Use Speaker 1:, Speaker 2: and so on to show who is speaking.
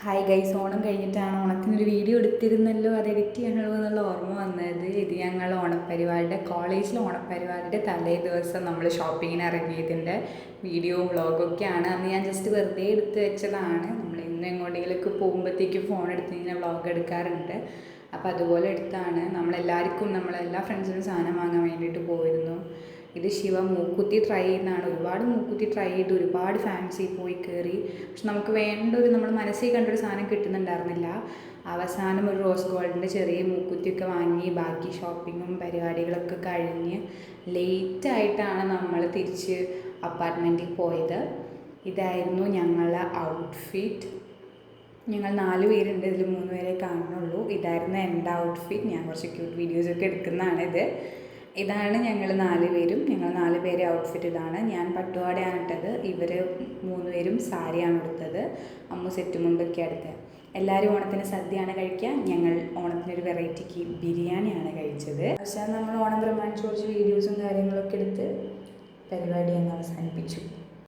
Speaker 1: Hi guys, Onam കഴിഞ്ഞിട്ടാണ് ഓണത്തിനൊരു video എടുത്തിരുന്നല്ലോ, അത് edit ചെയ്യാനുള്ളൂ എന്നുള്ള ഓർമ്മ വന്നത്. ഇത് ഞങ്ങൾ കോളേജിലെ ഓണപ്പരിപാടിയുടെ തലേ ദിവസം നമ്മൾ ഷോപ്പിങ്ങിന് ഇറങ്ങിയതിൻ്റെ വീഡിയോ വ്ളോഗൊക്കെയാണ്. അന്ന് ഞാൻ ജസ്റ്റ് വെറുതെ എടുത്ത് വെച്ചതാണ്. നമ്മൾ ഇന്ന് എങ്ങോട്ടെങ്കിലൊക്കെ പോകുമ്പോഴത്തേക്കും ഫോൺ എടുത്ത് ഇങ്ങനെ വ്ളോഗ് എടുക്കാറുണ്ട്. അപ്പോൾ അതുപോലെ എടുത്താണ്. നമ്മളെല്ലാ ഫ്രണ്ട്സിനും സാധനം വാങ്ങാൻ വേണ്ടിയിട്ട് പോയിരുന്നു. ഇത് ശിവ മൂക്കുത്തി ട്രൈ ചെയ്യുന്നതാണ്. ഒരുപാട് മൂക്കുത്തി ട്രൈ ചെയ്തു, ഒരുപാട് ഫാൻസി പോയി കയറി. പക്ഷെ നമുക്ക് നമ്മൾ മനസ്സിൽ കണ്ടൊരു സാധനം കിട്ടുന്നുണ്ടായിരുന്നില്ല. അവസാനം ഒരു റോസ് ഗോൾഡിൻ്റെ ചെറിയ മൂക്കുത്തിയൊക്കെ വാങ്ങി ബാക്കി ഷോപ്പിങ്ങും പരിപാടികളൊക്കെ കഴിഞ്ഞ് ലേറ്റായിട്ടാണ് നമ്മൾ തിരിച്ച് അപ്പാർട്ട്മെൻറ്റിൽ പോയത്. ഇതായിരുന്നു ഞങ്ങളുടെ ഔട്ട്ഫിറ്റ്. ഞങ്ങൾ 4 പേരുണ്ട്, ഇതിൽ 3 പേരെ കാണുന്നുള്ളൂ. ഇതായിരുന്നു എൻ്റെ ഔട്ട്ഫിറ്റ്. ഞാൻ കുറച്ച് ക്യൂട്ട് വീഡിയോസൊക്കെ എടുക്കുന്നതാണിത്. ഇതാണ് ഞങ്ങൾ 4 പേരും. ഞങ്ങൾ 4 പേരെ ഔട്ട്ഫിറ്റ് ഇതാണ്. ഞാൻ പട്ടുപാവാടയാണ് ഇട്ടത്, ഇവർ 3 പേരും സാരിയാണ് എടുത്തത്. അമ്മ സെറ്റ് മുണ്ടൊക്കെ എടുത്തത്. എല്ലാവരും ഓണത്തിന് സദ്യയാണ് കഴിക്കുക. ഞങ്ങൾ ഓണത്തിനൊരു വെറൈറ്റിക്ക് ബിരിയാണിയാണ് കഴിച്ചത്. പക്ഷേ നമ്മൾ ഓണം പ്രമാണിച്ച് കുറച്ച് വീഡിയോസും കാര്യങ്ങളൊക്കെ എടുത്ത് പരിപാടി അങ്ങ് അവസാനിപ്പിച്ചു.